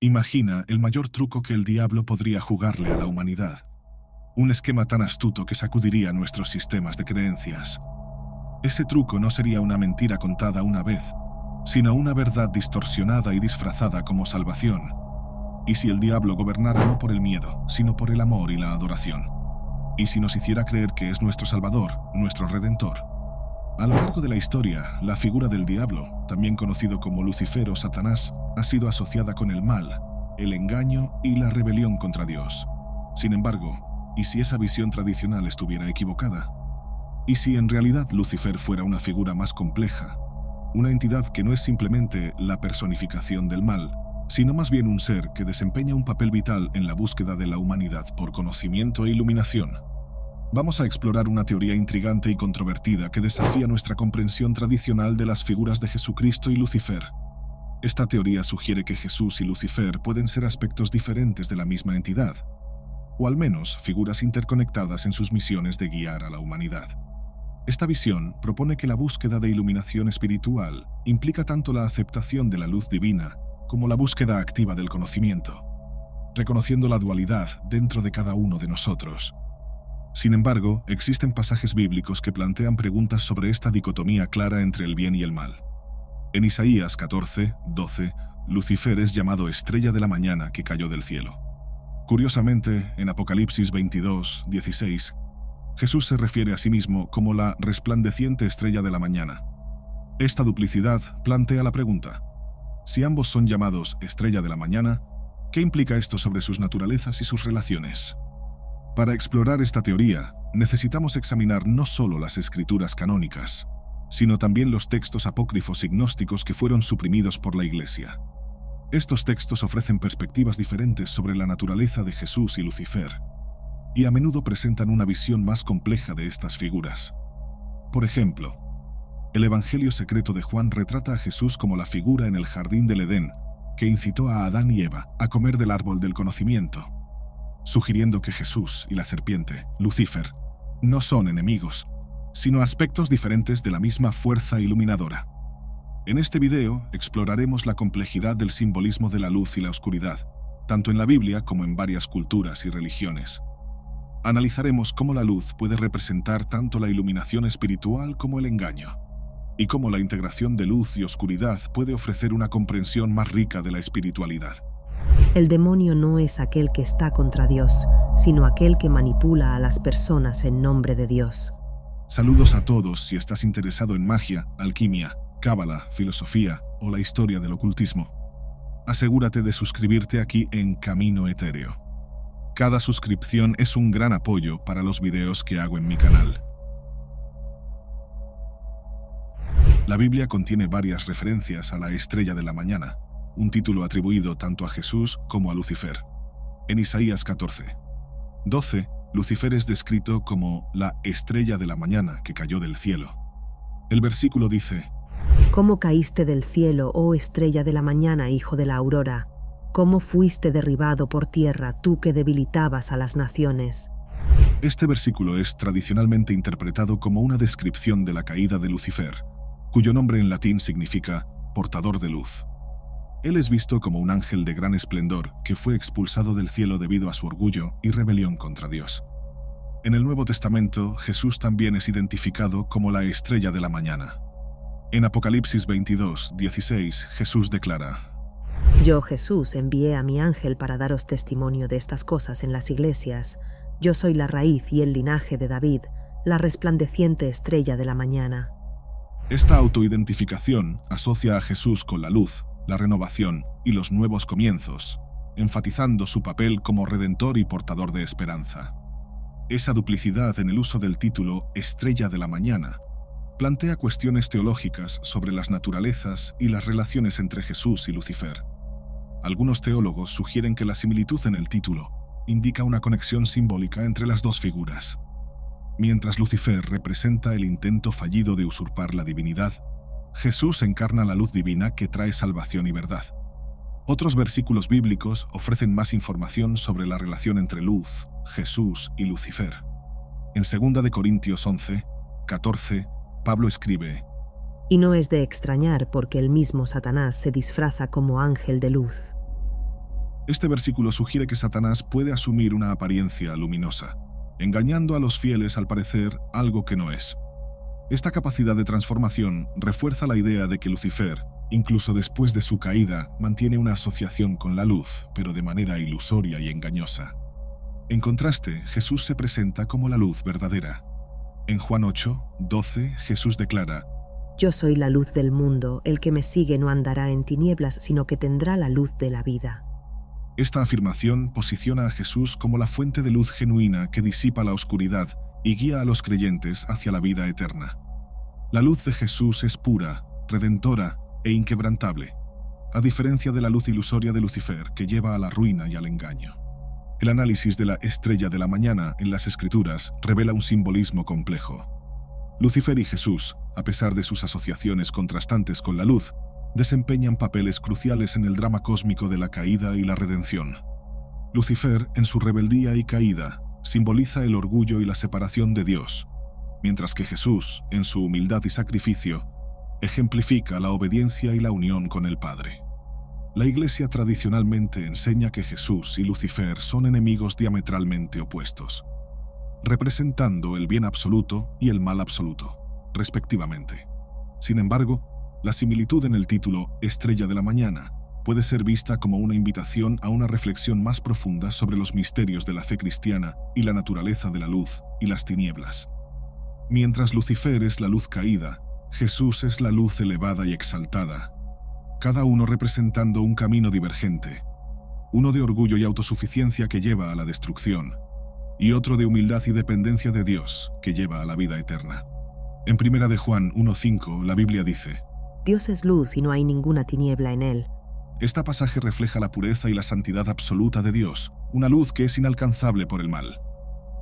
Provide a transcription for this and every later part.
Imagina el mayor truco que el diablo podría jugarle a la humanidad. Un esquema tan astuto que sacudiría nuestros sistemas de creencias. Ese truco no sería una mentira contada una vez, sino una verdad distorsionada y disfrazada como salvación. ¿Y si el diablo gobernara no por el miedo, sino por el amor y la adoración? ¿Y si nos hiciera creer que es nuestro Salvador, nuestro Redentor? A lo largo de la historia, la figura del diablo, también conocido como Lucifer o Satanás, ha sido asociada con el mal, el engaño y la rebelión contra Dios. Sin embargo, ¿y si esa visión tradicional estuviera equivocada? ¿Y si en realidad Lucifer fuera una figura más compleja? Una entidad que no es simplemente la personificación del mal, sino más bien un ser que desempeña un papel vital en la búsqueda de la humanidad por conocimiento e iluminación. Vamos a explorar una teoría intrigante y controvertida que desafía nuestra comprensión tradicional de las figuras de Jesucristo y Lucifer. Esta teoría sugiere que Jesús y Lucifer pueden ser aspectos diferentes de la misma entidad, o al menos figuras interconectadas en sus misiones de guiar a la humanidad. Esta visión propone que la búsqueda de iluminación espiritual implica tanto la aceptación de la luz divina como la búsqueda activa del conocimiento, reconociendo la dualidad dentro de cada uno de nosotros. Sin embargo, existen pasajes bíblicos que plantean preguntas sobre esta dicotomía clara entre el bien y el mal. En Isaías 14:12, Lucifer es llamado estrella de la mañana que cayó del cielo. Curiosamente, en Apocalipsis 22:16, Jesús se refiere a sí mismo como la resplandeciente estrella de la mañana. Esta duplicidad plantea la pregunta: si ambos son llamados estrella de la mañana, ¿qué implica esto sobre sus naturalezas y sus relaciones? Para explorar esta teoría, necesitamos examinar no solo las escrituras canónicas, sino también los textos apócrifos y gnósticos que fueron suprimidos por la Iglesia. Estos textos ofrecen perspectivas diferentes sobre la naturaleza de Jesús y Lucifer, y a menudo presentan una visión más compleja de estas figuras. Por ejemplo, el Evangelio secreto de Juan retrata a Jesús como la figura en el jardín del Edén que incitó a Adán y Eva a comer del árbol del conocimiento, sugiriendo que Jesús y la serpiente, Lucifer, no son enemigos, sino aspectos diferentes de la misma fuerza iluminadora. En este video exploraremos la complejidad del simbolismo de la luz y la oscuridad, tanto en la Biblia como en varias culturas y religiones. Analizaremos cómo la luz puede representar tanto la iluminación espiritual como el engaño, y cómo la integración de luz y oscuridad puede ofrecer una comprensión más rica de la espiritualidad. El demonio no es aquel que está contra Dios, sino aquel que manipula a las personas en nombre de Dios. Saludos a todos si estás interesado en magia, alquimia, cábala, filosofía o la historia del ocultismo. Asegúrate de suscribirte aquí en Camino Etéreo. Cada suscripción es un gran apoyo para los videos que hago en mi canal. La Biblia contiene varias referencias a la estrella de la mañana, un título atribuido tanto a Jesús como a Lucifer. En Isaías 14:12, Lucifer es descrito como la estrella de la mañana que cayó del cielo. El versículo dice: ¿Cómo caíste del cielo, oh estrella de la mañana, hijo de la aurora? ¿Cómo fuiste derribado por tierra, tú que debilitabas a las naciones? Este versículo es tradicionalmente interpretado como una descripción de la caída de Lucifer, cuyo nombre en latín significa portador de luz. Él es visto como un ángel de gran esplendor que fue expulsado del cielo debido a su orgullo y rebelión contra Dios. En el Nuevo Testamento, Jesús también es identificado como la estrella de la mañana. En Apocalipsis 22:16, Jesús declara: Yo, Jesús, envié a mi ángel para daros testimonio de estas cosas en las iglesias. Yo soy la raíz y el linaje de David, la resplandeciente estrella de la mañana. Esta autoidentificación asocia a Jesús con la luz, la renovación y los nuevos comienzos, enfatizando su papel como redentor y portador de esperanza. Esa duplicidad en el uso del título Estrella de la Mañana plantea cuestiones teológicas sobre las naturalezas y las relaciones entre Jesús y Lucifer. Algunos teólogos sugieren que la similitud en el título indica una conexión simbólica entre las dos figuras. Mientras Lucifer representa el intento fallido de usurpar la divinidad, Jesús encarna la luz divina que trae salvación y verdad. Otros versículos bíblicos ofrecen más información sobre la relación entre luz, Jesús y Lucifer. En 2 Corintios 11:14, Pablo escribe: Y no es de extrañar porque el mismo Satanás se disfraza como ángel de luz. Este versículo sugiere que Satanás puede asumir una apariencia luminosa, engañando a los fieles al parecer algo que no es. Esta capacidad de transformación refuerza la idea de que Lucifer, incluso después de su caída, mantiene una asociación con la luz, pero de manera ilusoria y engañosa. En contraste, Jesús se presenta como la luz verdadera. En Juan 8:12, Jesús declara: Yo soy la luz del mundo, el que me sigue no andará en tinieblas, sino que tendrá la luz de la vida. Esta afirmación posiciona a Jesús como la fuente de luz genuina que disipa la oscuridad y guía a los creyentes hacia la vida eterna. La luz de Jesús es pura, redentora e inquebrantable, a diferencia de la luz ilusoria de Lucifer que lleva a la ruina y al engaño. El análisis de la estrella de la mañana en las Escrituras revela un simbolismo complejo. Lucifer y Jesús, a pesar de sus asociaciones contrastantes con la luz, desempeñan papeles cruciales en el drama cósmico de la caída y la redención. Lucifer, en su rebeldía y caída, simboliza el orgullo y la separación de Dios, mientras que Jesús, en su humildad y sacrificio, ejemplifica la obediencia y la unión con el Padre. La Iglesia tradicionalmente enseña que Jesús y Lucifer son enemigos diametralmente opuestos, representando el bien absoluto y el mal absoluto, respectivamente. Sin embargo, la similitud en el título Estrella de la Mañana puede ser vista como una invitación a una reflexión más profunda sobre los misterios de la fe cristiana y la naturaleza de la luz y las tinieblas. Mientras Lucifer es la luz caída, Jesús es la luz elevada y exaltada, cada uno representando un camino divergente, uno de orgullo y autosuficiencia que lleva a la destrucción, y otro de humildad y dependencia de Dios que lleva a la vida eterna. En 1 de Juan 1:5, la Biblia dice: Dios es luz y no hay ninguna tiniebla en él. Este pasaje refleja la pureza y la santidad absoluta de Dios, una luz que es inalcanzable por el mal.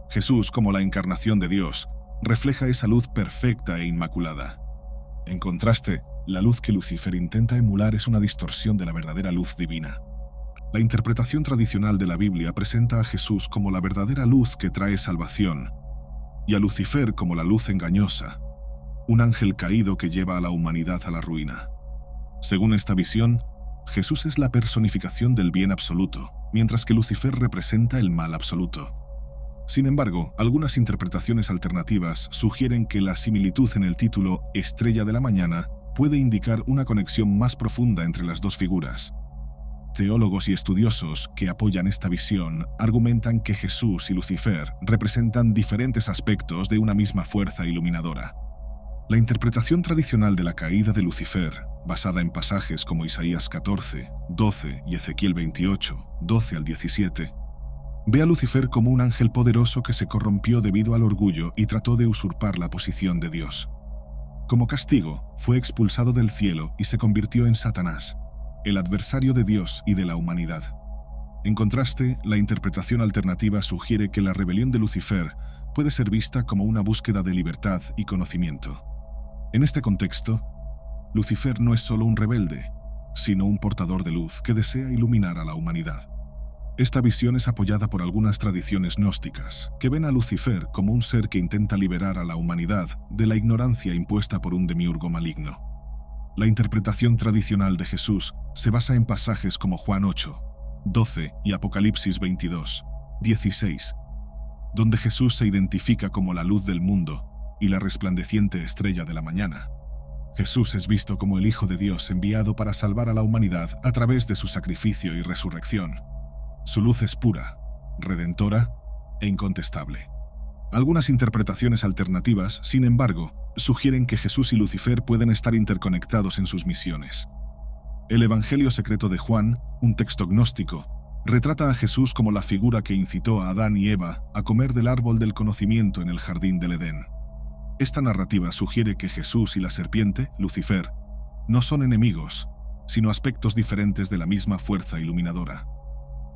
Jesús, como la encarnación de Dios, refleja esa luz perfecta e inmaculada. En contraste, la luz que Lucifer intenta emular es una distorsión de la verdadera luz divina. La interpretación tradicional de la Biblia presenta a Jesús como la verdadera luz que trae salvación, y a Lucifer como la luz engañosa, un ángel caído que lleva a la humanidad a la ruina. Según esta visión, Jesús es la personificación del bien absoluto, mientras que Lucifer representa el mal absoluto. Sin embargo, algunas interpretaciones alternativas sugieren que la similitud en el título Estrella de la Mañana puede indicar una conexión más profunda entre las dos figuras. Teólogos y estudiosos que apoyan esta visión argumentan que Jesús y Lucifer representan diferentes aspectos de una misma fuerza iluminadora. La interpretación tradicional de la caída de Lucifer, basada en pasajes como Isaías 14, 12 y Ezequiel 28, 12 al 17, ve a Lucifer como un ángel poderoso que se corrompió debido al orgullo y trató de usurpar la posición de Dios. Como castigo, fue expulsado del cielo y se convirtió en Satanás, el adversario de Dios y de la humanidad. En contraste, la interpretación alternativa sugiere que la rebelión de Lucifer puede ser vista como una búsqueda de libertad y conocimiento. En este contexto, Lucifer no es solo un rebelde, sino un portador de luz que desea iluminar a la humanidad. Esta visión es apoyada por algunas tradiciones gnósticas, que ven a Lucifer como un ser que intenta liberar a la humanidad de la ignorancia impuesta por un demiurgo maligno. La interpretación tradicional de Jesús se basa en pasajes como Juan 8, 12 y Apocalipsis 22, 16, donde Jesús se identifica como la luz del mundo y la resplandeciente estrella de la mañana. Jesús es visto como el Hijo de Dios enviado para salvar a la humanidad a través de su sacrificio y resurrección. Su luz es pura, redentora e incontestable. Algunas interpretaciones alternativas, sin embargo, sugieren que Jesús y Lucifer pueden estar interconectados en sus misiones. El Evangelio secreto de Juan, un texto gnóstico, retrata a Jesús como la figura que incitó a Adán y Eva a comer del árbol del conocimiento en el jardín del Edén. Esta narrativa sugiere que Jesús y la serpiente, Lucifer, no son enemigos, sino aspectos diferentes de la misma fuerza iluminadora.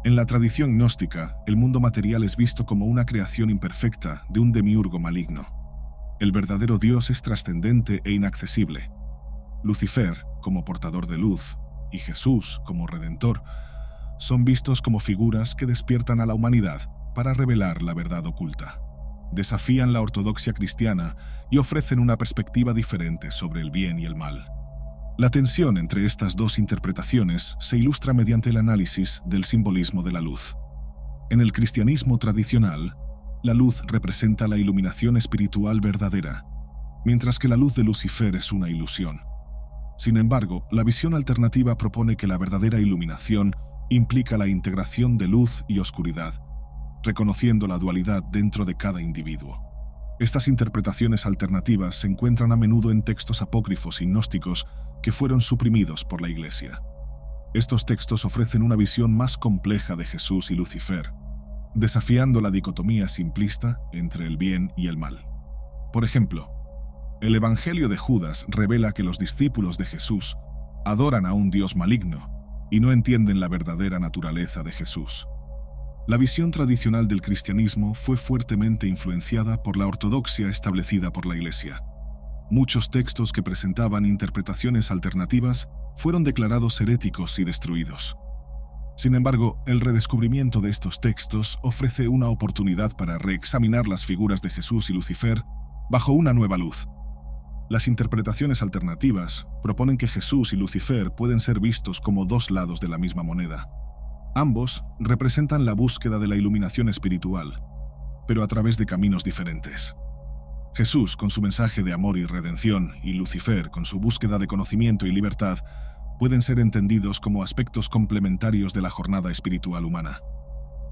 En la tradición gnóstica, el mundo material es visto como una creación imperfecta de un demiurgo maligno. El verdadero Dios es trascendente e inaccesible. Lucifer, como portador de luz, y Jesús, como redentor, son vistos como figuras que despiertan a la humanidad para revelar la verdad oculta. Desafían la ortodoxia cristiana y ofrecen una perspectiva diferente sobre el bien y el mal. La tensión entre estas dos interpretaciones se ilustra mediante el análisis del simbolismo de la luz. En el cristianismo tradicional, la luz representa la iluminación espiritual verdadera, mientras que la luz de Lucifer es una ilusión. Sin embargo, la visión alternativa propone que la verdadera iluminación implica la integración de luz y oscuridad, reconociendo la dualidad dentro de cada individuo. Estas interpretaciones alternativas se encuentran a menudo en textos apócrifos y gnósticos que fueron suprimidos por la Iglesia. Estos textos ofrecen una visión más compleja de Jesús y Lucifer, desafiando la dicotomía simplista entre el bien y el mal. Por ejemplo, el Evangelio de Judas revela que los discípulos de Jesús adoran a un Dios maligno y no entienden la verdadera naturaleza de Jesús. La visión tradicional del cristianismo fue fuertemente influenciada por la ortodoxia establecida por la Iglesia. Muchos textos que presentaban interpretaciones alternativas fueron declarados heréticos y destruidos. Sin embargo, el redescubrimiento de estos textos ofrece una oportunidad para reexaminar las figuras de Jesús y Lucifer bajo una nueva luz. Las interpretaciones alternativas proponen que Jesús y Lucifer pueden ser vistos como dos lados de la misma moneda. Ambos representan la búsqueda de la iluminación espiritual, pero a través de caminos diferentes. Jesús, con su mensaje de amor y redención, y Lucifer, con su búsqueda de conocimiento y libertad, pueden ser entendidos como aspectos complementarios de la jornada espiritual humana.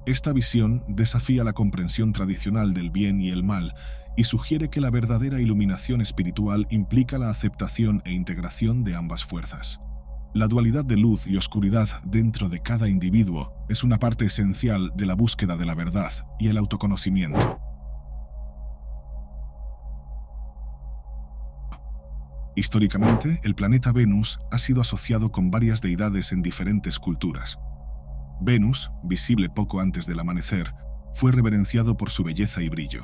Esta visión desafía la comprensión tradicional del bien y el mal y sugiere que la verdadera iluminación espiritual implica la aceptación e integración de ambas fuerzas. La dualidad de luz y oscuridad dentro de cada individuo es una parte esencial de la búsqueda de la verdad y el autoconocimiento. Históricamente, el planeta Venus ha sido asociado con varias deidades en diferentes culturas. Venus, visible poco antes del amanecer, fue reverenciado por su belleza y brillo.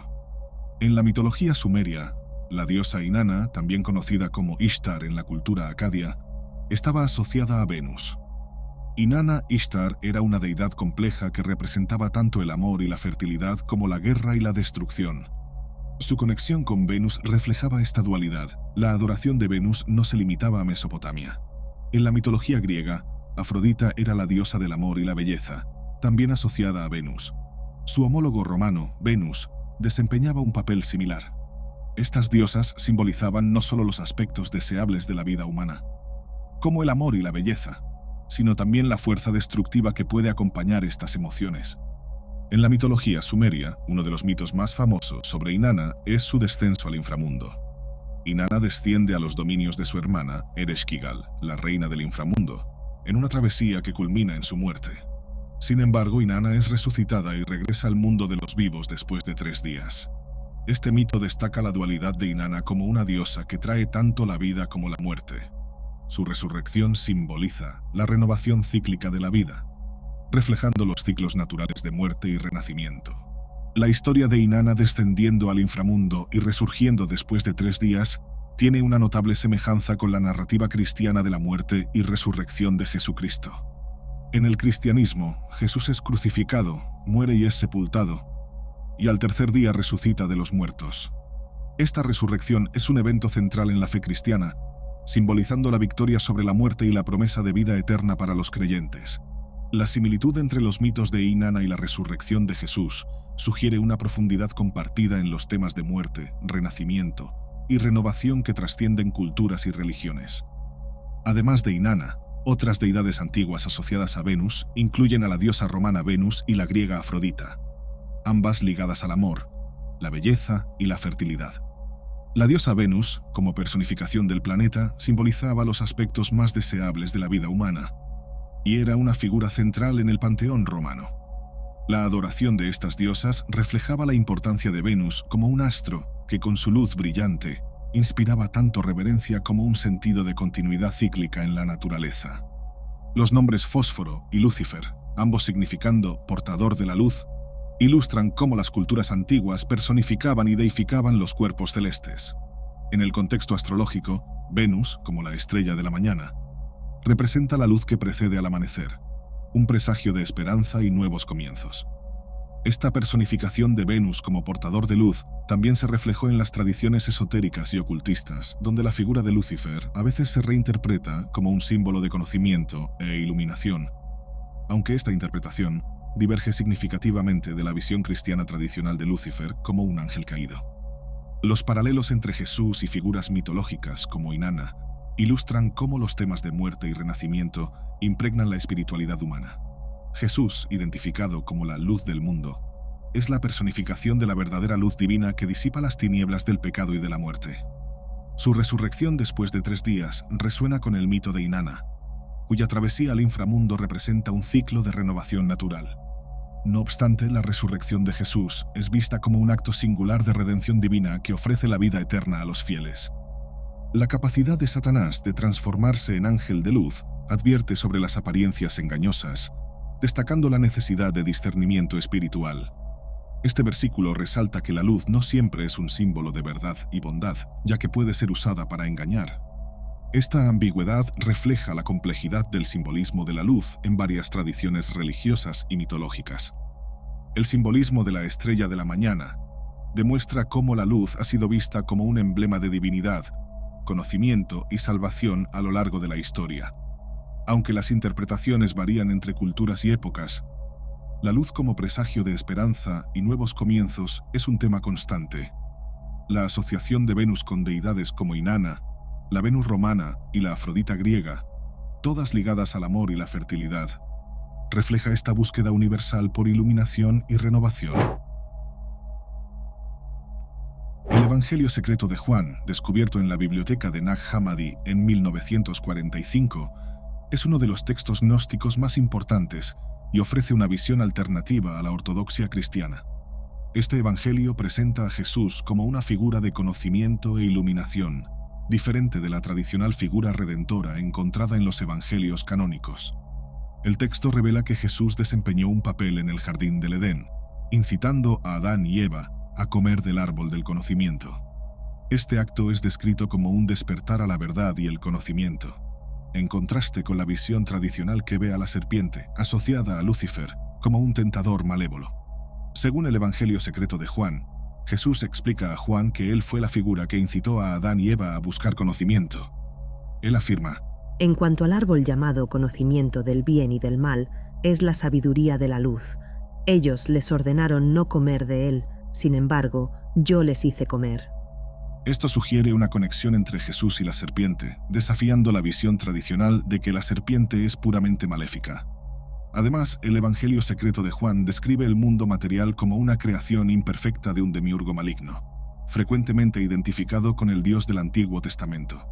En la mitología sumeria, la diosa Inanna, también conocida como Ishtar en la cultura acadia, estaba asociada a Venus. Inanna Ishtar era una deidad compleja que representaba tanto el amor y la fertilidad como la guerra y la destrucción. Su conexión con Venus reflejaba esta dualidad. La adoración de Venus no se limitaba a Mesopotamia. En la mitología griega, Afrodita era la diosa del amor y la belleza, también asociada a Venus. Su homólogo romano, Venus, desempeñaba un papel similar. Estas diosas simbolizaban no solo los aspectos deseables de la vida humana, como el amor y la belleza, sino también la fuerza destructiva que puede acompañar estas emociones. En la mitología sumeria, uno de los mitos más famosos sobre Inanna es su descenso al inframundo. Inanna desciende a los dominios de su hermana, Ereshkigal, la reina del inframundo, en una travesía que culmina en su muerte. Sin embargo, Inanna es resucitada y regresa al mundo de los vivos después de 3 días. Este mito destaca la dualidad de Inanna como una diosa que trae tanto la vida como la muerte. Su resurrección simboliza la renovación cíclica de la vida, reflejando los ciclos naturales de muerte y renacimiento. La historia de Inanna descendiendo al inframundo y resurgiendo después de 3 días tiene una notable semejanza con la narrativa cristiana de la muerte y resurrección de Jesucristo. En el cristianismo, Jesús es crucificado, muere y es sepultado, y al 3er día resucita de los muertos. Esta resurrección es un evento central en la fe cristiana, simbolizando la victoria sobre la muerte y la promesa de vida eterna para los creyentes. La similitud entre los mitos de Inanna y la resurrección de Jesús sugiere una profundidad compartida en los temas de muerte, renacimiento y renovación que trascienden culturas y religiones. Además de Inanna, otras deidades antiguas asociadas a Venus incluyen a la diosa romana Venus y la griega Afrodita, ambas ligadas al amor, la belleza y la fertilidad. La diosa Venus, como personificación del planeta, simbolizaba los aspectos más deseables de la vida humana, y era una figura central en el panteón romano. La adoración de estas diosas reflejaba la importancia de Venus como un astro que con su luz brillante inspiraba tanto reverencia como un sentido de continuidad cíclica en la naturaleza. Los nombres Fósforo y Lucifer, ambos significando portador de la luz, ilustran cómo las culturas antiguas personificaban y deificaban los cuerpos celestes. En el contexto astrológico, Venus, como la estrella de la mañana, representa la luz que precede al amanecer, un presagio de esperanza y nuevos comienzos. Esta personificación de Venus como portador de luz también se reflejó en las tradiciones esotéricas y ocultistas, donde la figura de Lucifer a veces se reinterpreta como un símbolo de conocimiento e iluminación, aunque esta interpretación diverge significativamente de la visión cristiana tradicional de Lucifer como un ángel caído. Los paralelos entre Jesús y figuras mitológicas como Inanna ilustran cómo los temas de muerte y renacimiento impregnan la espiritualidad humana. Jesús, identificado como la luz del mundo, es la personificación de la verdadera luz divina que disipa las tinieblas del pecado y de la muerte. Su resurrección después de 3 días resuena con el mito de Inanna, cuya travesía al inframundo representa un ciclo de renovación natural. No obstante, la resurrección de Jesús es vista como un acto singular de redención divina que ofrece la vida eterna a los fieles. La capacidad de Satanás de transformarse en ángel de luz advierte sobre las apariencias engañosas, destacando la necesidad de discernimiento espiritual. Este versículo resalta que la luz no siempre es un símbolo de verdad y bondad, ya que puede ser usada para engañar. Esta ambigüedad refleja la complejidad del simbolismo de la luz en varias tradiciones religiosas y mitológicas. El simbolismo de la estrella de la mañana demuestra cómo la luz ha sido vista como un emblema de divinidad, conocimiento y salvación a lo largo de la historia. Aunque las interpretaciones varían entre culturas y épocas, la luz como presagio de esperanza y nuevos comienzos es un tema constante. La asociación de Venus con deidades como Inanna, la Venus romana y la Afrodita griega, todas ligadas al amor y la fertilidad, refleja esta búsqueda universal por iluminación y renovación. El Evangelio secreto de Juan, descubierto en la biblioteca de Nag Hammadi en 1945, es uno de los textos gnósticos más importantes y ofrece una visión alternativa a la ortodoxia cristiana. Este evangelio presenta a Jesús como una figura de conocimiento e iluminación, diferente de la tradicional figura redentora encontrada en los evangelios canónicos. El texto revela que Jesús desempeñó un papel en el jardín del Edén, incitando a Adán y Eva a comer del árbol del conocimiento. Este acto es descrito como un despertar a la verdad y el conocimiento, en contraste con la visión tradicional que ve a la serpiente, asociada a Lucifer, como un tentador malévolo. Según el Evangelio secreto de Juan, Jesús explica a Juan que él fue la figura que incitó a Adán y Eva a buscar conocimiento. Él afirma: En cuanto al árbol llamado conocimiento del bien y del mal, es la sabiduría de la luz. Ellos les ordenaron no comer de él, sin embargo, yo les hice comer. Esto sugiere una conexión entre Jesús y la serpiente, desafiando la visión tradicional de que la serpiente es puramente maléfica. Además, el Evangelio secreto de Juan describe el mundo material como una creación imperfecta de un demiurgo maligno, frecuentemente identificado con el Dios del Antiguo Testamento.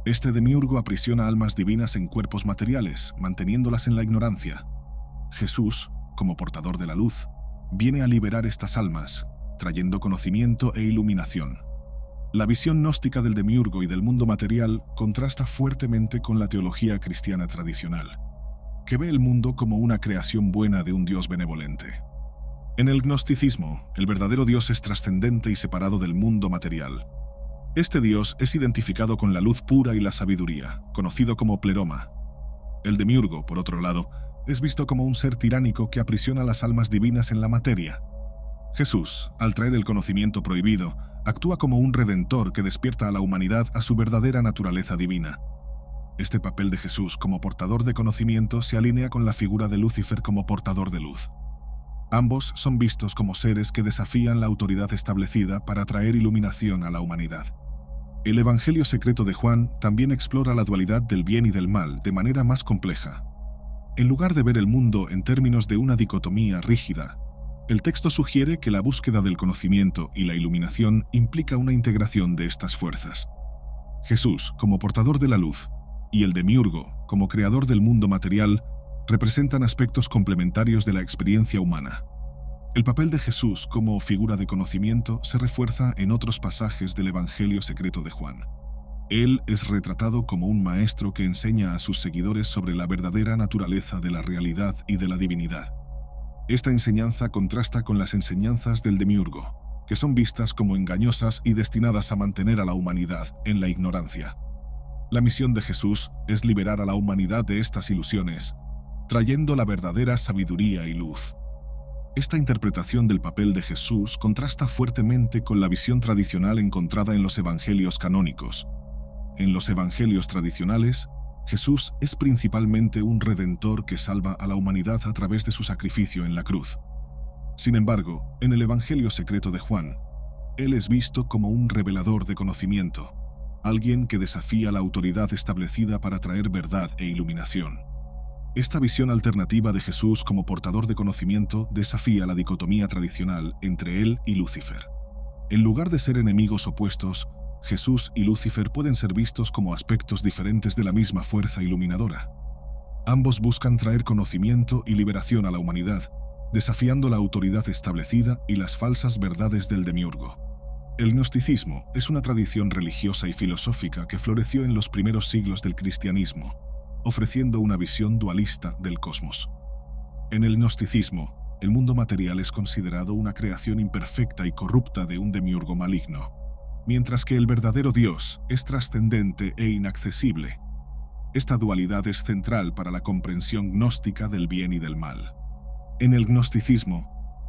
Este demiurgo aprisiona almas divinas en cuerpos materiales, manteniéndolas en la ignorancia. Jesús, como portador de la luz, viene a liberar estas almas, trayendo conocimiento e iluminación. La visión gnóstica del demiurgo y del mundo material contrasta fuertemente con la teología cristiana tradicional, que ve el mundo como una creación buena de un Dios benevolente. En el gnosticismo, el verdadero Dios es trascendente y separado del mundo material. Este Dios es identificado con la luz pura y la sabiduría, conocido como pleroma. El demiurgo, por otro lado, es visto como un ser tiránico que aprisiona las almas divinas en la materia. Jesús, al traer el conocimiento prohibido, actúa como un redentor que despierta a la humanidad a su verdadera naturaleza divina. Este papel de Jesús como portador de conocimiento se alinea con la figura de Lucifer como portador de luz. Ambos son vistos como seres que desafían la autoridad establecida para traer iluminación a la humanidad. El Evangelio secreto de Juan también explora la dualidad del bien y del mal de manera más compleja. En lugar de ver el mundo en términos de una dicotomía rígida, el texto sugiere que la búsqueda del conocimiento y la iluminación implica una integración de estas fuerzas. Jesús, como portador de la luz, y el demiurgo, como creador del mundo material, representan aspectos complementarios de la experiencia humana. El papel de Jesús como figura de conocimiento se refuerza en otros pasajes del Evangelio secreto de Juan. Él es retratado como un maestro que enseña a sus seguidores sobre la verdadera naturaleza de la realidad y de la divinidad. Esta enseñanza contrasta con las enseñanzas del demiurgo, que son vistas como engañosas y destinadas a mantener a la humanidad en la ignorancia. La misión de Jesús es liberar a la humanidad de estas ilusiones, trayendo la verdadera sabiduría y luz. Esta interpretación del papel de Jesús contrasta fuertemente con la visión tradicional encontrada en los evangelios canónicos. En los evangelios tradicionales, Jesús es principalmente un redentor que salva a la humanidad a través de su sacrificio en la cruz. Sin embargo, en el evangelio secreto de Juan, él es visto como un revelador de conocimiento, alguien que desafía la autoridad establecida para traer verdad e iluminación. Esta visión alternativa de Jesús como portador de conocimiento desafía la dicotomía tradicional entre él y Lucifer. En lugar de ser enemigos opuestos, Jesús y Lucifer pueden ser vistos como aspectos diferentes de la misma fuerza iluminadora. Ambos buscan traer conocimiento y liberación a la humanidad, desafiando la autoridad establecida y las falsas verdades del demiurgo. El gnosticismo es una tradición religiosa y filosófica que floreció en los primeros siglos del cristianismo, ofreciendo una visión dualista del cosmos. En el gnosticismo, el mundo material es considerado una creación imperfecta y corrupta de un demiurgo maligno, mientras que el verdadero Dios es trascendente e inaccesible. Esta dualidad es central para la comprensión gnóstica del bien y del mal. En el gnosticismo,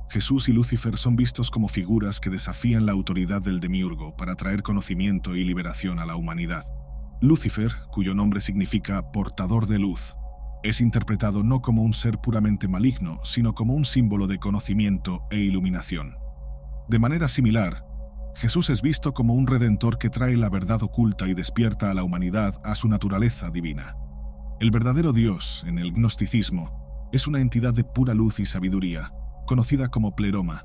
Jesús y Lucifer son vistos como figuras que desafían la autoridad del demiurgo para traer conocimiento y liberación a la humanidad. Lucifer, cuyo nombre significa portador de luz, es interpretado no como un ser puramente maligno, sino como un símbolo de conocimiento e iluminación. De manera similar, Jesús es visto como un redentor que trae la verdad oculta y despierta a la humanidad a su naturaleza divina. El verdadero Dios, en el gnosticismo, es una entidad de pura luz y sabiduría, conocida como pleroma.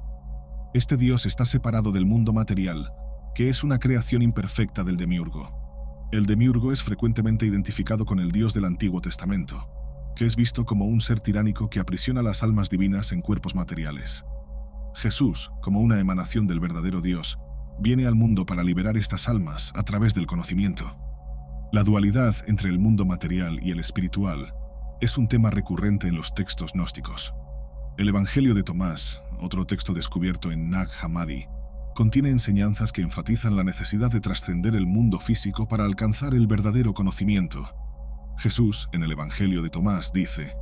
Este Dios está separado del mundo material, que es una creación imperfecta del demiurgo. El demiurgo es frecuentemente identificado con el Dios del Antiguo Testamento, que es visto como un ser tiránico que aprisiona las almas divinas en cuerpos materiales. Jesús, como una emanación del verdadero Dios, viene al mundo para liberar estas almas a través del conocimiento. La dualidad entre el mundo material y el espiritual es un tema recurrente en los textos gnósticos. El Evangelio de Tomás, otro texto descubierto en Nag Hammadi, contiene enseñanzas que enfatizan la necesidad de trascender el mundo físico para alcanzar el verdadero conocimiento. Jesús, en el Evangelio de Tomás, dice: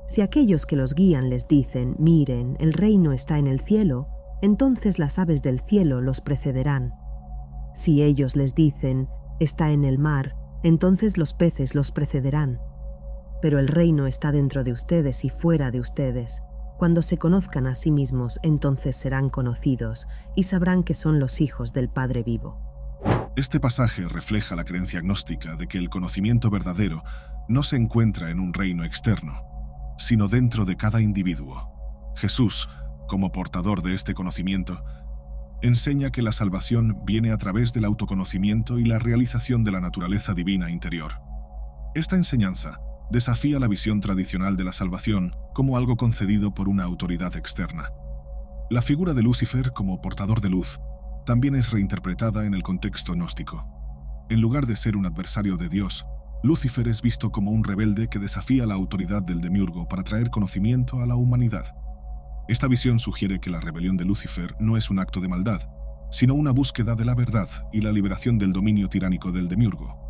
Si aquellos que los guían les dicen, miren, el reino está en el cielo, entonces las aves del cielo los precederán. Si ellos les dicen, está en el mar, entonces los peces los precederán. Pero el reino está dentro de ustedes y fuera de ustedes. Cuando se conozcan a sí mismos, entonces serán conocidos y sabrán que son los hijos del Padre vivo. Este pasaje refleja la creencia gnóstica de que el conocimiento verdadero no se encuentra en un reino externo, sino dentro de cada individuo. Jesús, como portador de este conocimiento, enseña que la salvación viene a través del autoconocimiento y la realización de la naturaleza divina interior. Esta enseñanza desafía la visión tradicional de la salvación como algo concedido por una autoridad externa. La figura de Lucifer como portador de luz también es reinterpretada en el contexto gnóstico. En lugar de ser un adversario de Dios, Lucifer es visto como un rebelde que desafía la autoridad del demiurgo para traer conocimiento a la humanidad. Esta visión sugiere que la rebelión de Lucifer no es un acto de maldad, sino una búsqueda de la verdad y la liberación del dominio tiránico del demiurgo.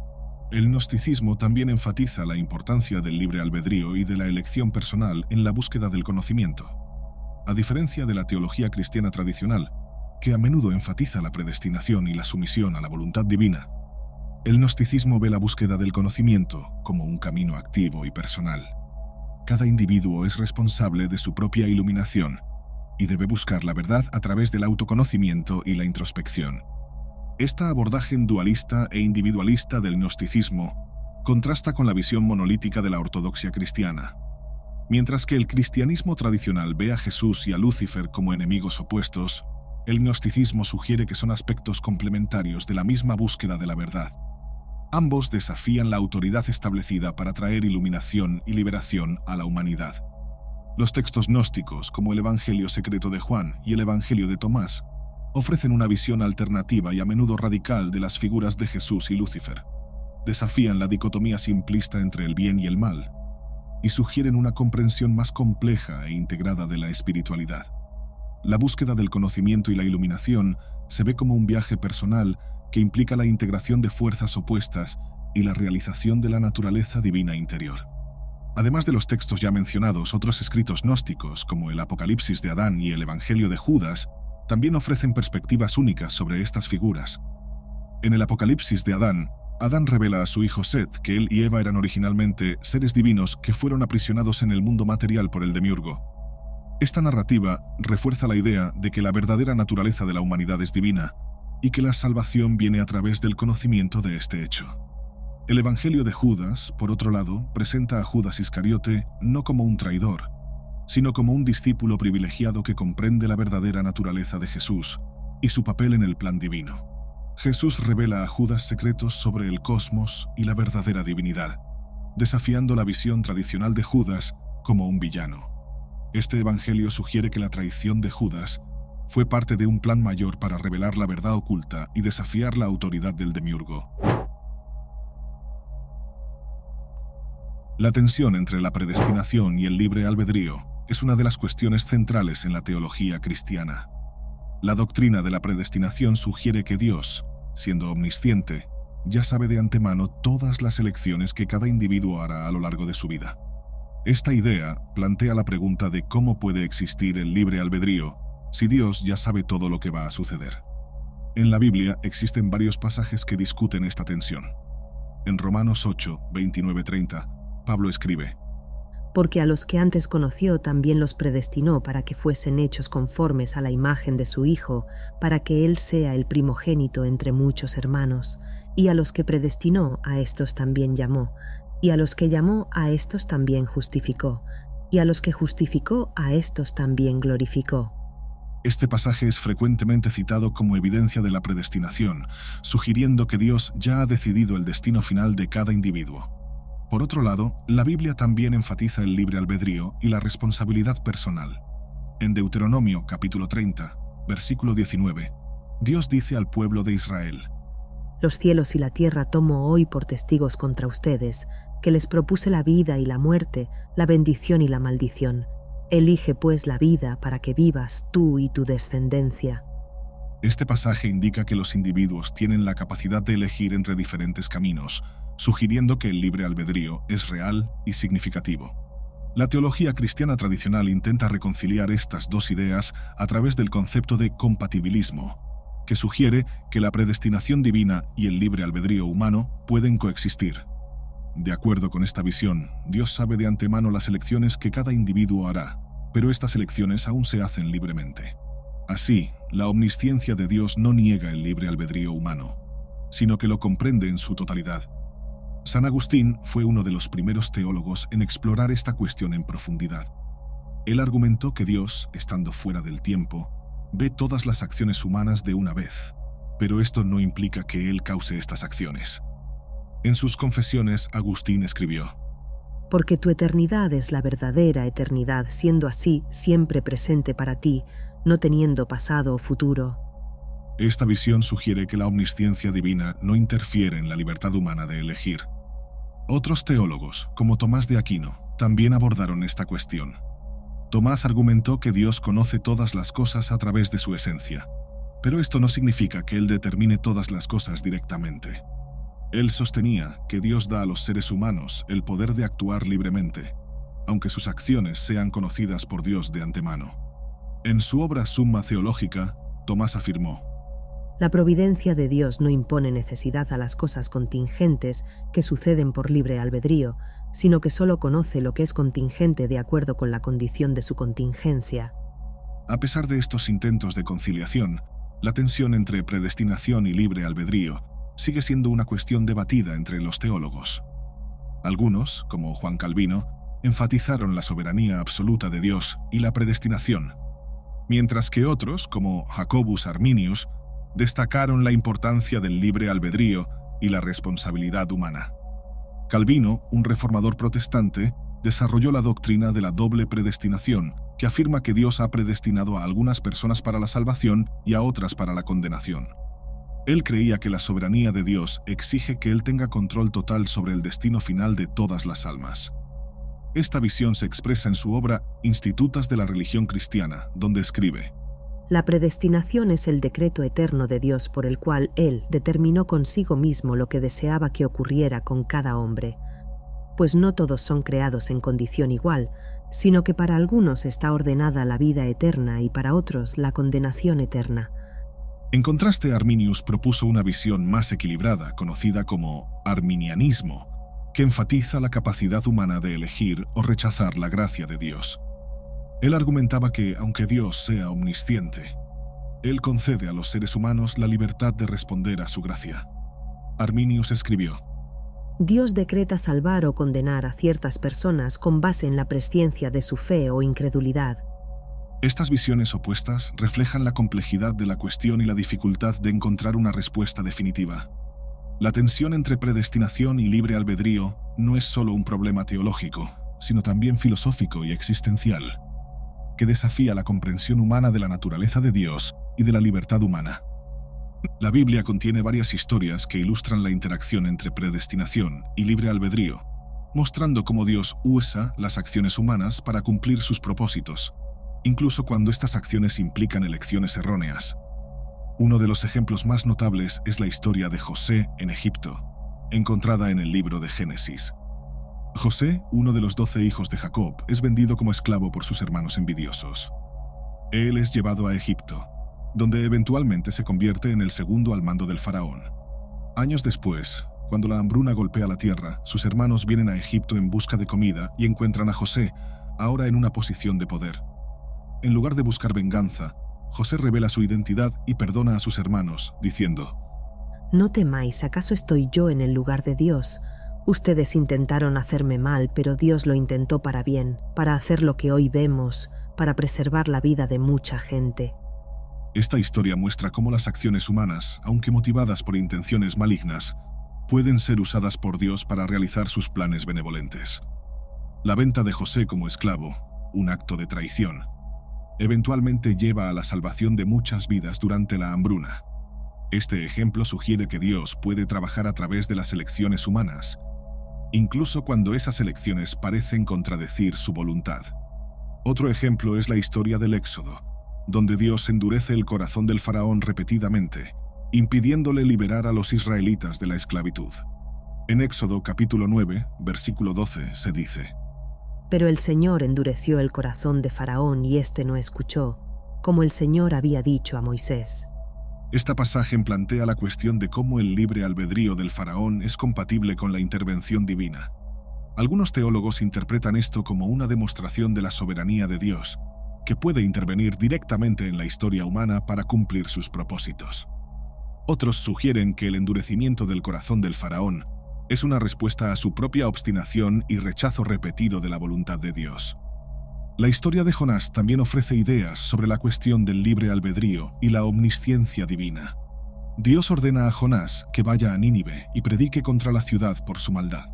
El gnosticismo también enfatiza la importancia del libre albedrío y de la elección personal en la búsqueda del conocimiento. A diferencia de la teología cristiana tradicional, que a menudo enfatiza la predestinación y la sumisión a la voluntad divina, el gnosticismo ve la búsqueda del conocimiento como un camino activo y personal. Cada individuo es responsable de su propia iluminación y debe buscar la verdad a través del autoconocimiento y la introspección. Este abordaje dualista e individualista del gnosticismo contrasta con la visión monolítica de la ortodoxia cristiana. Mientras que el cristianismo tradicional ve a Jesús y a Lucifer como enemigos opuestos, el gnosticismo sugiere que son aspectos complementarios de la misma búsqueda de la verdad. Ambos desafían la autoridad establecida para traer iluminación y liberación a la humanidad. Los textos gnósticos, como el Evangelio secreto de Juan y el Evangelio de Tomás, ofrecen una visión alternativa y a menudo radical de las figuras de Jesús y Lucifer. Desafían la dicotomía simplista entre el bien y el mal, y sugieren una comprensión más compleja e integrada de la espiritualidad. La búsqueda del conocimiento y la iluminación se ve como un viaje personal que implica la integración de fuerzas opuestas y la realización de la naturaleza divina interior. Además de los textos ya mencionados, otros escritos gnósticos, como el Apocalipsis de Adán y el Evangelio de Judas, también ofrecen perspectivas únicas sobre estas figuras. En el Apocalipsis de Adán, Adán revela a su hijo Set que él y Eva eran originalmente seres divinos que fueron aprisionados en el mundo material por el demiurgo. Esta narrativa refuerza la idea de que la verdadera naturaleza de la humanidad es divina y que la salvación viene a través del conocimiento de este hecho. El Evangelio de Judas, por otro lado, presenta a Judas Iscariote no como un traidor, sino como un discípulo privilegiado que comprende la verdadera naturaleza de Jesús y su papel en el plan divino. Jesús revela a Judas secretos sobre el cosmos y la verdadera divinidad, desafiando la visión tradicional de Judas como un villano. Este evangelio sugiere que la traición de Judas fue parte de un plan mayor para revelar la verdad oculta y desafiar la autoridad del demiurgo. La tensión entre la predestinación y el libre albedrío es una de las cuestiones centrales en la teología cristiana. La doctrina de la predestinación sugiere que Dios, siendo omnisciente, ya sabe de antemano todas las elecciones que cada individuo hará a lo largo de su vida. Esta idea plantea la pregunta de cómo puede existir el libre albedrío si Dios ya sabe todo lo que va a suceder. En la Biblia existen varios pasajes que discuten esta tensión. En Romanos 8, 29-30, Pablo escribe: Porque a los que antes conoció también los predestinó para que fuesen hechos conformes a la imagen de su Hijo, para que Él sea el primogénito entre muchos hermanos. Y a los que predestinó, a estos también llamó. Y a los que llamó, a estos también justificó. Y a los que justificó, a estos también glorificó. Este pasaje es frecuentemente citado como evidencia de la predestinación, sugiriendo que Dios ya ha decidido el destino final de cada individuo. Por otro lado, la Biblia también enfatiza el libre albedrío y la responsabilidad personal. En Deuteronomio capítulo 30, versículo 19, Dios dice al pueblo de Israel: Los cielos y la tierra tomo hoy por testigos contra ustedes, que les propuse la vida y la muerte, la bendición y la maldición. Elige pues la vida para que vivas tú y tu descendencia. Este pasaje indica que los individuos tienen la capacidad de elegir entre diferentes caminos, sugiriendo que el libre albedrío es real y significativo. La teología cristiana tradicional intenta reconciliar estas dos ideas a través del concepto de compatibilismo, que sugiere que la predestinación divina y el libre albedrío humano pueden coexistir. De acuerdo con esta visión, Dios sabe de antemano las elecciones que cada individuo hará, pero estas elecciones aún se hacen libremente. Así, la omnisciencia de Dios no niega el libre albedrío humano, sino que lo comprende en su totalidad. San Agustín fue uno de los primeros teólogos en explorar esta cuestión en profundidad. Él argumentó que Dios, estando fuera del tiempo, ve todas las acciones humanas de una vez, pero esto no implica que Él cause estas acciones. En sus confesiones, Agustín escribió: Porque tu eternidad es la verdadera eternidad, siendo así siempre presente para ti, no teniendo pasado o futuro. Esta visión sugiere que la omnisciencia divina no interfiere en la libertad humana de elegir. Otros teólogos, como Tomás de Aquino, también abordaron esta cuestión. Tomás argumentó que Dios conoce todas las cosas a través de su esencia, pero esto no significa que Él determine todas las cosas directamente. Él sostenía que Dios da a los seres humanos el poder de actuar libremente, aunque sus acciones sean conocidas por Dios de antemano. En su obra Summa Theologica, Tomás afirmó: La providencia de Dios no impone necesidad a las cosas contingentes que suceden por libre albedrío, sino que solo conoce lo que es contingente de acuerdo con la condición de su contingencia. A pesar de estos intentos de conciliación, la tensión entre predestinación y libre albedrío sigue siendo una cuestión debatida entre los teólogos. Algunos, como Juan Calvino, enfatizaron la soberanía absoluta de Dios y la predestinación, mientras que otros, como Jacobus Arminius, destacaron la importancia del libre albedrío y la responsabilidad humana. Calvino, un reformador protestante, desarrolló la doctrina de la doble predestinación, que afirma que Dios ha predestinado a algunas personas para la salvación y a otras para la condenación. Él creía que la soberanía de Dios exige que Él tenga control total sobre el destino final de todas las almas. Esta visión se expresa en su obra Institutas de la Religión Cristiana, donde escribe: La predestinación es el decreto eterno de Dios por el cual Él determinó consigo mismo lo que deseaba que ocurriera con cada hombre. pues no todos son creados en condición igual, sino que para algunos está ordenada la vida eterna y para otros la condenación eterna. En contraste, Arminius propuso una visión más equilibrada, conocida como arminianismo, que enfatiza la capacidad humana de elegir o rechazar la gracia de Dios. Él argumentaba que, aunque Dios sea omnisciente, Él concede a los seres humanos la libertad de responder a su gracia. Arminius escribió: Dios decreta salvar o condenar a ciertas personas con base en la presciencia de su fe o incredulidad. Estas visiones opuestas reflejan la complejidad de la cuestión y la dificultad de encontrar una respuesta definitiva. La tensión entre predestinación y libre albedrío no es solo un problema teológico, sino también filosófico y existencial, que desafía la comprensión humana de la naturaleza de Dios y de la libertad humana. La Biblia contiene varias historias que ilustran la interacción entre predestinación y libre albedrío, mostrando cómo Dios usa las acciones humanas para cumplir sus propósitos, incluso cuando estas acciones implican elecciones erróneas. Uno de los ejemplos más notables es la historia de José en Egipto, encontrada en el libro de Génesis. José, uno de los 12 hijos de Jacob, es vendido como esclavo por sus hermanos envidiosos. Él es llevado a Egipto, donde eventualmente se convierte en el segundo al mando del faraón. Años después, cuando la hambruna golpea la tierra, sus hermanos vienen a Egipto en busca de comida y encuentran a José, ahora en una posición de poder. En lugar de buscar venganza, José revela su identidad y perdona a sus hermanos, diciendo: No temáis, ¿acaso estoy yo en el lugar de Dios? Ustedes intentaron hacerme mal, pero Dios lo intentó para bien, para hacer lo que hoy vemos, para preservar la vida de mucha gente. Esta historia muestra cómo las acciones humanas, aunque motivadas por intenciones malignas, pueden ser usadas por Dios para realizar sus planes benevolentes. La venta de José como esclavo, un acto de traición, eventualmente lleva a la salvación de muchas vidas durante la hambruna. Este ejemplo sugiere que Dios puede trabajar a través de las elecciones humanas, incluso cuando esas elecciones parecen contradecir su voluntad. Otro ejemplo es la historia del Éxodo, donde Dios endurece el corazón del faraón repetidamente, impidiéndole liberar a los israelitas de la esclavitud. En Éxodo capítulo 9, versículo 12, se dice: Pero el Señor endureció el corazón de Faraón y éste no escuchó, como el Señor había dicho a Moisés. Esta pasaje plantea la cuestión de cómo el libre albedrío del faraón es compatible con la intervención divina. Algunos teólogos interpretan esto como una demostración de la soberanía de Dios, que puede intervenir directamente en la historia humana para cumplir sus propósitos. Otros sugieren que el endurecimiento del corazón del faraón es una respuesta a su propia obstinación y rechazo repetido de la voluntad de Dios. La historia de Jonás también ofrece ideas sobre la cuestión del libre albedrío y la omnisciencia divina. Dios ordena a Jonás que vaya a Nínive y predique contra la ciudad por su maldad.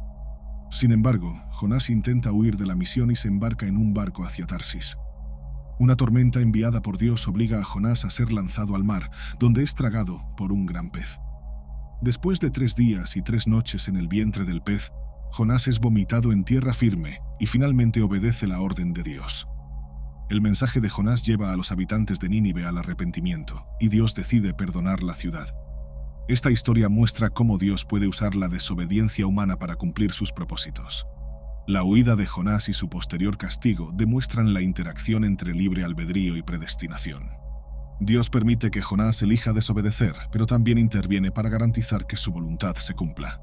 Sin embargo, Jonás intenta huir de la misión y se embarca en un barco hacia Tarsis. Una tormenta enviada por Dios obliga a Jonás a ser lanzado al mar, donde es tragado por un gran pez. Después de 3 días y 3 noches en el vientre del pez, Jonás es vomitado en tierra firme y finalmente obedece la orden de Dios. El mensaje de Jonás lleva a los habitantes de Nínive al arrepentimiento, y Dios decide perdonar la ciudad. Esta historia muestra cómo Dios puede usar la desobediencia humana para cumplir sus propósitos. La huida de Jonás y su posterior castigo demuestran la interacción entre libre albedrío y predestinación. Dios permite que Jonás elija desobedecer, pero también interviene para garantizar que su voluntad se cumpla.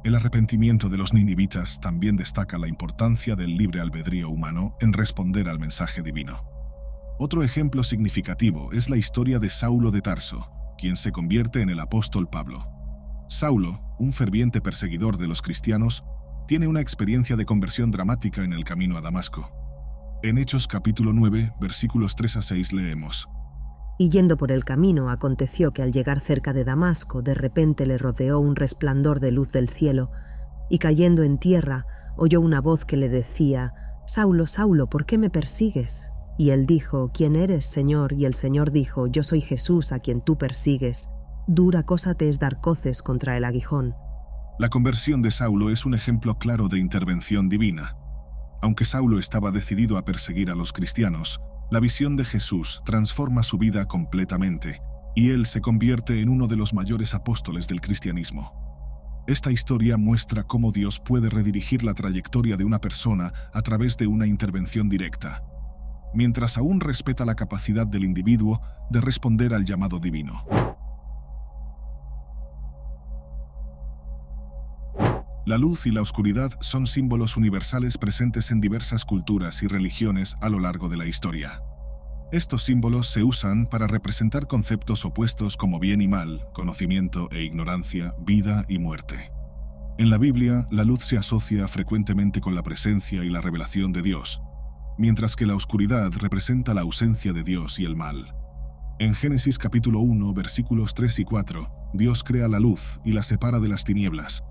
El arrepentimiento de los ninivitas también destaca la importancia del libre albedrío humano en responder al mensaje divino. Otro ejemplo significativo es la historia de Saulo de Tarso, quien se convierte en el apóstol Pablo. Saulo, un ferviente perseguidor de los cristianos, tiene una experiencia de conversión dramática en el camino a Damasco. En Hechos capítulo 9, versículos 3 a 6 leemos: Y yendo por el camino, aconteció que al llegar cerca de Damasco, de repente le rodeó un resplandor de luz del cielo, y cayendo en tierra, oyó una voz que le decía: Saulo, Saulo, ¿por qué me persigues? Y él dijo: ¿Quién eres, Señor? Y el Señor dijo: Yo soy Jesús, a quien tú persigues. Dura cosa te es dar coces contra el aguijón. La conversión de Saulo es un ejemplo claro de intervención divina. Aunque Saulo estaba decidido a perseguir a los cristianos, la visión de Jesús transforma su vida completamente, y él se convierte en uno de los mayores apóstoles del cristianismo. Esta historia muestra cómo Dios puede redirigir la trayectoria de una persona a través de una intervención directa, mientras aún respeta la capacidad del individuo de responder al llamado divino. La luz y la oscuridad son símbolos universales presentes en diversas culturas y religiones a lo largo de la historia. Estos símbolos se usan para representar conceptos opuestos como bien y mal, conocimiento e ignorancia, vida y muerte. En la Biblia, la luz se asocia frecuentemente con la presencia y la revelación de Dios, mientras que la oscuridad representa la ausencia de Dios y el mal. En Génesis capítulo 1, versículos 3 y 4, Dios crea la luz y la separa de las tinieblas.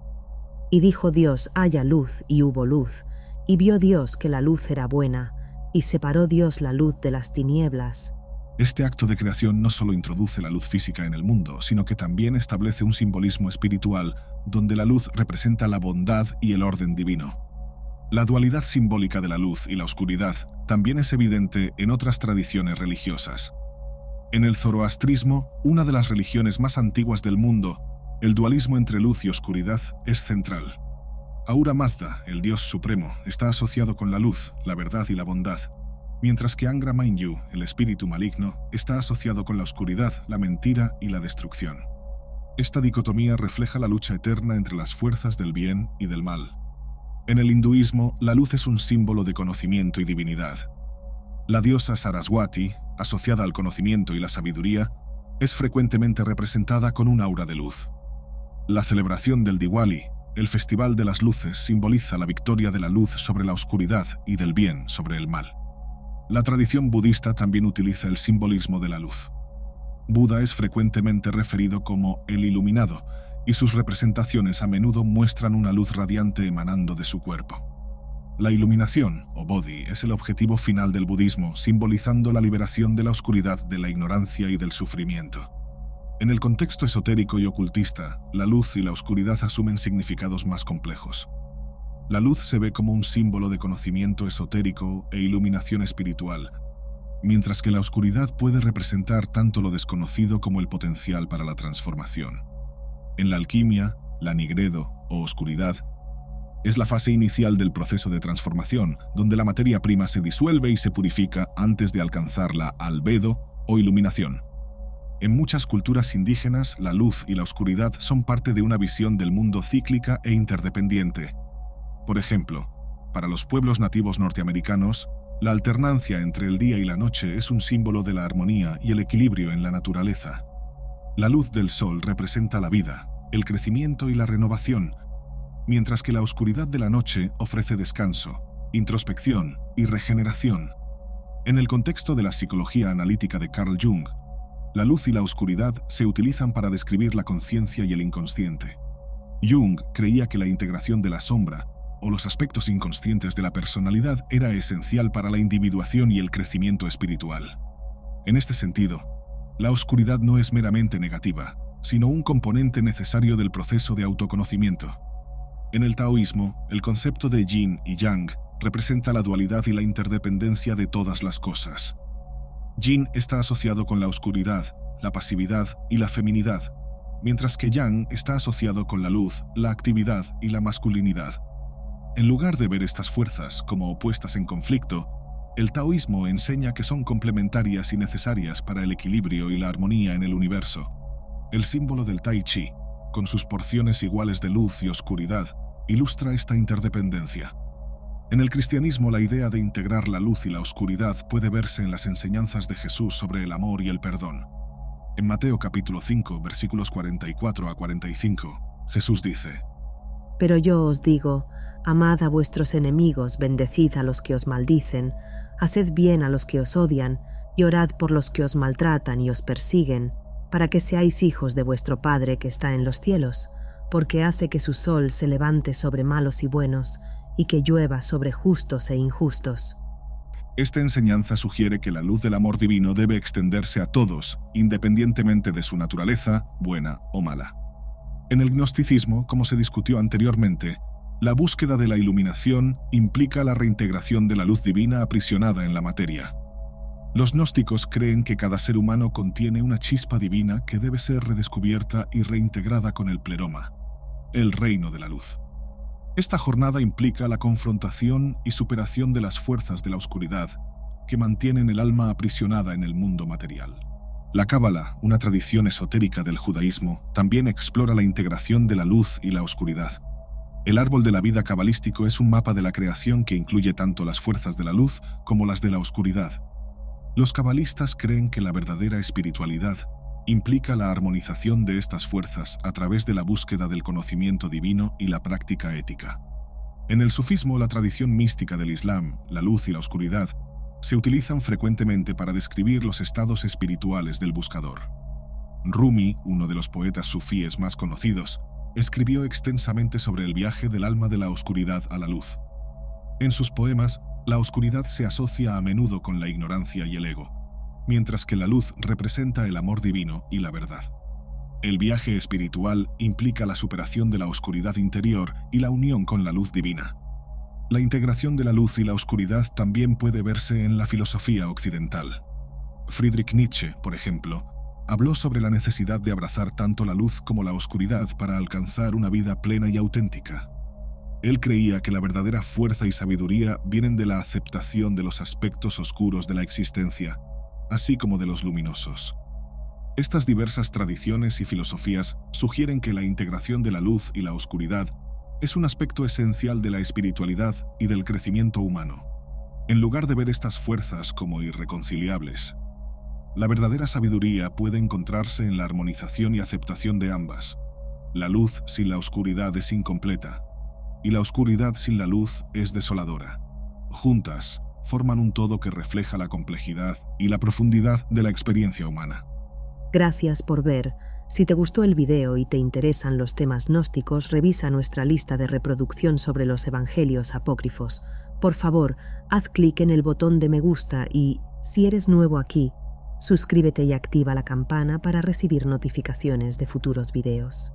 Y dijo Dios, haya luz, y hubo luz, y vio Dios que la luz era buena, y separó Dios la luz de las tinieblas. Este acto de creación no solo introduce la luz física en el mundo, sino que también establece un simbolismo espiritual donde la luz representa la bondad y el orden divino. La dualidad simbólica de la luz y la oscuridad también es evidente en otras tradiciones religiosas. En el zoroastrismo, una de las religiones más antiguas del mundo, el dualismo entre luz y oscuridad es central. Ahura Mazda, el dios supremo, está asociado con la luz, la verdad y la bondad, mientras que Angra Mainyu, el espíritu maligno, está asociado con la oscuridad, la mentira y la destrucción. Esta dicotomía refleja la lucha eterna entre las fuerzas del bien y del mal. En el hinduismo, la luz es un símbolo de conocimiento y divinidad. La diosa Saraswati, asociada al conocimiento y la sabiduría, es frecuentemente representada con un aura de luz. La celebración del Diwali, el Festival de las Luces, simboliza la victoria de la luz sobre la oscuridad y del bien sobre el mal. La tradición budista también utiliza el simbolismo de la luz. Buda es frecuentemente referido como el iluminado, y sus representaciones a menudo muestran una luz radiante emanando de su cuerpo. La iluminación, o bodhi, es el objetivo final del budismo, simbolizando la liberación de la oscuridad, de la ignorancia y del sufrimiento. En el contexto esotérico y ocultista, la luz y la oscuridad asumen significados más complejos. La luz se ve como un símbolo de conocimiento esotérico e iluminación espiritual, mientras que la oscuridad puede representar tanto lo desconocido como el potencial para la transformación. En la alquimia, la nigredo, o oscuridad, es la fase inicial del proceso de transformación, donde la materia prima se disuelve y se purifica antes de alcanzar la albedo o iluminación. En muchas culturas indígenas, la luz y la oscuridad son parte de una visión del mundo cíclica e interdependiente. Por ejemplo, para los pueblos nativos norteamericanos, la alternancia entre el día y la noche es un símbolo de la armonía y el equilibrio en la naturaleza. La luz del sol representa la vida, el crecimiento y la renovación, mientras que la oscuridad de la noche ofrece descanso, introspección y regeneración. En el contexto de la psicología analítica de Carl Jung, la luz y la oscuridad se utilizan para describir la conciencia y el inconsciente. Jung creía que la integración de la sombra, o los aspectos inconscientes de la personalidad, era esencial para la individuación y el crecimiento espiritual. En este sentido, la oscuridad no es meramente negativa, sino un componente necesario del proceso de autoconocimiento. En el taoísmo, el concepto de yin y yang representa la dualidad y la interdependencia de todas las cosas. Yin está asociado con la oscuridad, la pasividad y la feminidad, mientras que yang está asociado con la luz, la actividad y la masculinidad. En lugar de ver estas fuerzas como opuestas en conflicto, el taoísmo enseña que son complementarias y necesarias para el equilibrio y la armonía en el universo. El símbolo del Tai Chi, con sus porciones iguales de luz y oscuridad, ilustra esta interdependencia. En el cristianismo, la idea de integrar la luz y la oscuridad puede verse en las enseñanzas de Jesús sobre el amor y el perdón. En Mateo capítulo 5, versículos 44 a 45, Jesús dice: Pero yo os digo, amad a vuestros enemigos, bendecid a los que os maldicen, haced bien a los que os odian, y orad por los que os maltratan y os persiguen, para que seáis hijos de vuestro Padre que está en los cielos, porque hace que su sol se levante sobre malos y buenos, y que llueva sobre justos e injustos. Esta enseñanza sugiere que la luz del amor divino debe extenderse a todos, independientemente de su naturaleza, buena o mala. En el gnosticismo, como se discutió anteriormente, la búsqueda de la iluminación implica la reintegración de la luz divina aprisionada en la materia. Los gnósticos creen que cada ser humano contiene una chispa divina que debe ser redescubierta y reintegrada con el pleroma. el reino de la luz. Esta jornada implica la confrontación y superación de las fuerzas de la oscuridad que mantienen el alma aprisionada en el mundo material. La Cábala, una tradición esotérica del judaísmo, también explora la integración de la luz y la oscuridad. El árbol de la vida cabalístico es un mapa de la creación que incluye tanto las fuerzas de la luz como las de la oscuridad. Los cabalistas creen que la verdadera espiritualidad implica la armonización de estas fuerzas a través de la búsqueda del conocimiento divino y la práctica ética. En el sufismo, la tradición mística del Islam, la luz y la oscuridad se utilizan frecuentemente para describir los estados espirituales del buscador. Rumi, uno de los poetas sufíes más conocidos, escribió extensamente sobre el viaje del alma de la oscuridad a la luz. En sus poemas, la oscuridad se asocia a menudo con la ignorancia y el ego, mientras que la luz representa el amor divino y la verdad. El viaje espiritual implica la superación de la oscuridad interior y la unión con la luz divina. La integración de la luz y la oscuridad también puede verse en la filosofía occidental. Friedrich Nietzsche, por ejemplo, habló sobre la necesidad de abrazar tanto la luz como la oscuridad para alcanzar una vida plena y auténtica. Él creía que la verdadera fuerza y sabiduría vienen de la aceptación de los aspectos oscuros de la existencia, así como de los luminosos. Estas diversas tradiciones y filosofías sugieren que la integración de la luz y la oscuridad es un aspecto esencial de la espiritualidad y del crecimiento humano. En lugar de ver estas fuerzas como irreconciliables, la verdadera sabiduría puede encontrarse en la armonización y aceptación de ambas. La luz sin la oscuridad es incompleta, y la oscuridad sin la luz es desoladora. Juntas, forman un todo que refleja la complejidad y la profundidad de la experiencia humana. Gracias por ver. Si te gustó el video y te interesan los temas gnósticos, revisa nuestra lista de reproducción sobre los evangelios apócrifos. Por favor, haz clic en el botón de me gusta y, si eres nuevo aquí, suscríbete y activa la campana para recibir notificaciones de futuros videos.